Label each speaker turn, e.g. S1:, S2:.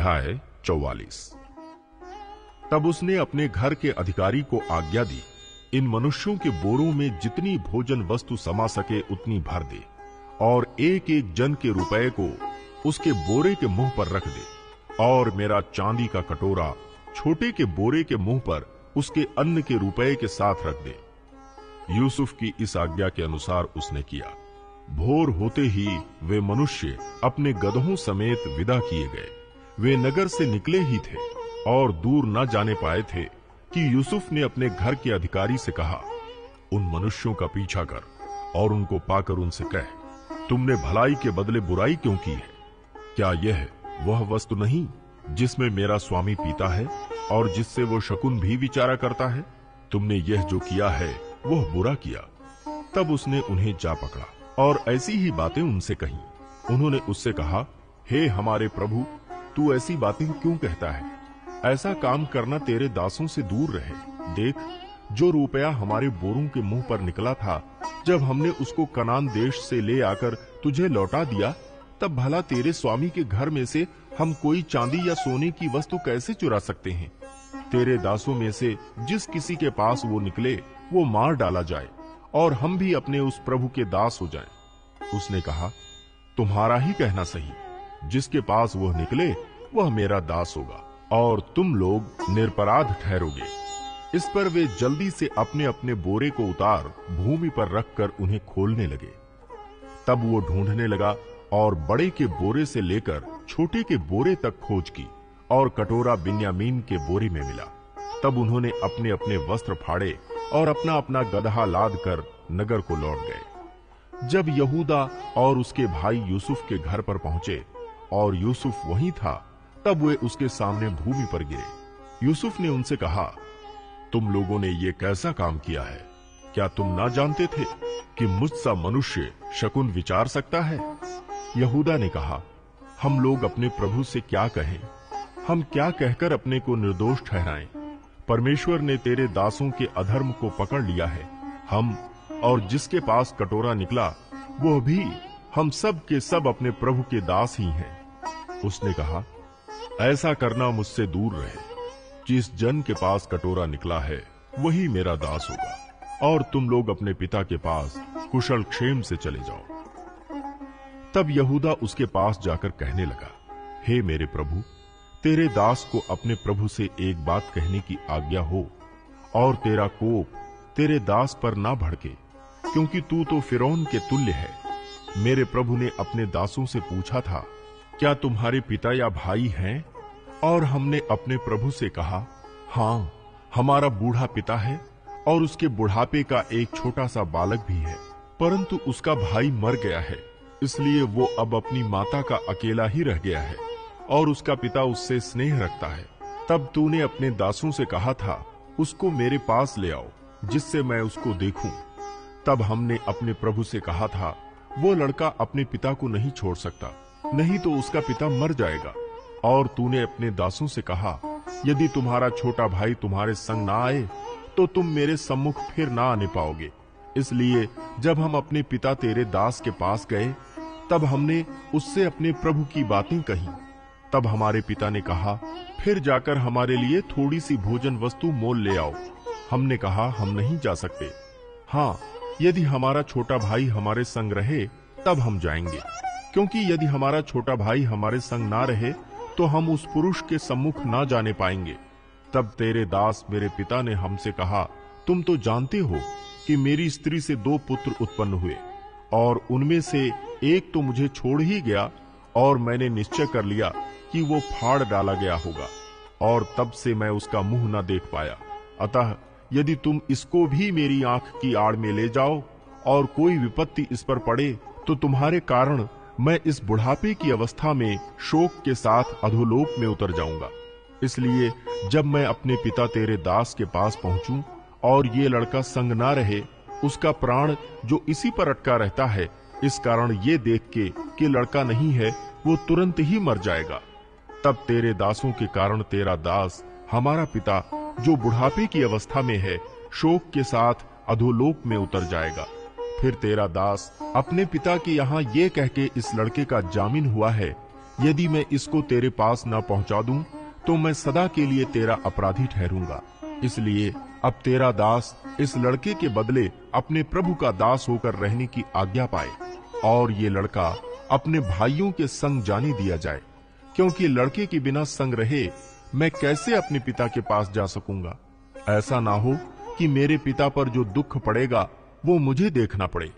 S1: अध्याय 44। तब उसने अपने घर के अधिकारी को आज्ञा दी, इन मनुष्यों के बोरों में जितनी भोजन वस्तु समा सके उतनी भर दे, और एक एक जन के रुपए को उसके बोरे के मुंह पर रख दे, और मेरा चांदी का कटोरा छोटे के बोरे के मुंह पर उसके अन्न के रुपए के साथ रख दे। यूसुफ की इस आज्ञा के अनुसार उसने किया। भोर होते ही वे मनुष्य अपने गदहों समेत विदा किए गए। वे नगर से निकले ही थे और दूर न जाने पाए थे कि यूसुफ ने अपने घर के अधिकारी से कहा, उन मनुष्यों का पीछा कर और उनको पाकर उनसे कह, तुमने भलाई के बदले बुराई क्यों की है? क्या यह वह वस्तु नहीं जिसमें मेरा स्वामी पीता है और जिससे वो शकुन भी विचारा करता है? तुमने यह जो किया है वह बुरा किया। तब उसने उन्हें जा पकड़ा और ऐसी ही बातें उनसे कही। उन्होंने उससे कहा, हे हमारे प्रभु, तू ऐसी बातें क्यों कहता है? ऐसा काम करना तेरे दासों से दूर रहे। देख, जो रुपया हमारे बोरों के मुंह पर निकला था, जब हमने उसको कनान देश से ले आकर तुझे लौटा दिया, तब भला तेरे स्वामी के घर में से हम कोई चांदी या सोने की वस्तु कैसे चुरा सकते हैं? तेरे दासों में से जिस किसी के पास वो निकले वो मार डाला जाए और हम भी अपने उस प्रभु के दास हो जाएं। उसने कहा, तुम्हारा ही कहना सही, जिसके पास वह निकले वह मेरा दास होगा और तुम लोग निरपराध ठहरोगे। इस पर वे जल्दी से अपने अपने बोरे को उतार भूमि पर रखकर उन्हें खोलने लगे। तब वो ढूंढने लगा और बड़े के बोरे से लेकर छोटे के बोरे तक खोज की और कटोरा बिन्यामीन के बोरे में मिला। तब उन्होंने अपने अपने वस्त्र फाड़े और अपना अपना गदहा लाद कर नगर को लौट गए। जब यहूदा और उसके भाई यूसुफ के घर पर पहुंचे और यूसुफ वहीं था, तब वे उसके सामने भूमि पर गिरे। यूसुफ ने उनसे कहा, तुम लोगों ने ये कैसा काम किया है? क्या तुम ना जानते थे कि मुझसा मनुष्य शकुन विचार सकता है? यहूदा ने कहा, हम लोग अपने प्रभु से क्या कहें? हम क्या कहकर अपने को निर्दोष ठहराएं? परमेश्वर ने तेरे दासों के अधर्म को पकड़ लिया है। हम और जिसके पास कटोरा निकला वह भी, हम सब के सब अपने प्रभु के दास ही हैं। उसने कहा, ऐसा करना मुझसे दूर रहे। जिस जन के पास कटोरा निकला है वही मेरा दास होगा, और तुम लोग अपने पिता के पास कुशल क्षेम से चले जाओ। तब यहूदा उसके पास जाकर कहने लगा, हे मेरे प्रभु, तेरे दास को अपने प्रभु से एक बात कहने की आज्ञा हो, और तेरा कोप तेरे दास पर ना भड़के, क्योंकि तू तो फिरौन के तुल्य है। मेरे प्रभु ने अपने दासों से पूछा था, क्या तुम्हारे पिता या भाई हैं? और हमने अपने प्रभु से कहा, हाँ, हमारा बूढ़ा पिता है और उसके बुढ़ापे का एक छोटा सा बालक भी है, परंतु उसका भाई मर गया है, इसलिए वो अब अपनी माता का अकेला ही रह गया है और उसका पिता उससे स्नेह रखता है। तब तूने अपने दासों से कहा था, उसको मेरे पास ले आओ जिससे मैं उसको देखूं। तब हमने अपने प्रभु से कहा था, वो लड़का अपने पिता को नहीं छोड़ सकता, नहीं तो उसका पिता मर जाएगा। और तूने अपने दासों से कहा, यदि तुम्हारा छोटा भाई तुम्हारे संग ना आए तो तुम मेरे सम्मुख फिर ना आने पाओगे। इसलिए जब हम अपने पिता तेरे दास के पास गए, तब हमने उससे अपने प्रभु की बातें कही। तब हमारे पिता ने कहा, फिर जाकर हमारे लिए थोड़ी सी भोजन वस्तु मोल ले आओ। हमने कहा, हम नहीं जा सकते। हाँ, यदि हमारा छोटा भाई हमारे संग रहे तब हम जाएंगे, क्योंकि यदि हमारा छोटा भाई हमारे संग ना रहे तो हम उस पुरुष के सम्मुख ना जाने पाएंगे। तब तेरे दास मेरे पिता ने हमसे कहा, तुम तो जानते हो कि मेरी स्त्री से 2 पुत्र उत्पन्न हुए, और उनमें से एक तो मुझे छोड़ ही गया, और मैंने निश्चय कर लिया कि वो फाड़ डाला गया होगा, और तब से मैं उसका मुंह न देख पाया। अतः यदि तुम इसको भी मेरी आंख की आड़ में ले जाओ और कोई विपत्ति इस पर पड़े, तो तुम्हारे कारण मैं इस बुढ़ापे की अवस्था में शोक के साथ अधोलोक में उतर जाऊंगा। इसलिए जब मैं अपने पिता तेरे दास के पास पहुंचूं और ये लड़का संग ना रहे, उसका प्राण जो इसी पर अटका रहता है, इस कारण ये देख के कि लड़का नहीं है, वो तुरंत ही मर जाएगा। तब तेरे दासों के कारण तेरा दास, हमारा पिता जो बुढ़ापे की अवस्था में है, शोक के साथ अधोलोक में उतर जाएगा। फिर तेरा दास अपने पिता के यहाँ ये कह के इस लड़के का जामिन हुआ है, यदि मैं इसको तेरे पास न पहुंचा दूं, तो मैं सदा के लिए तेरा अपराधी ठहरूंगा। इसलिए अब तेरा दास इस लड़के के बदले अपने प्रभु का दास होकर रहने की आज्ञा पाए, और ये लड़का अपने भाइयों के संग जाने दिया जाए, क्योंकि लड़के के बिना संग रहे मैं कैसे अपने पिता के पास जा सकूंगा। ऐसा ना हो कि मेरे पिता पर जो दुख पड़ेगा वो मुझे देखना पड़े।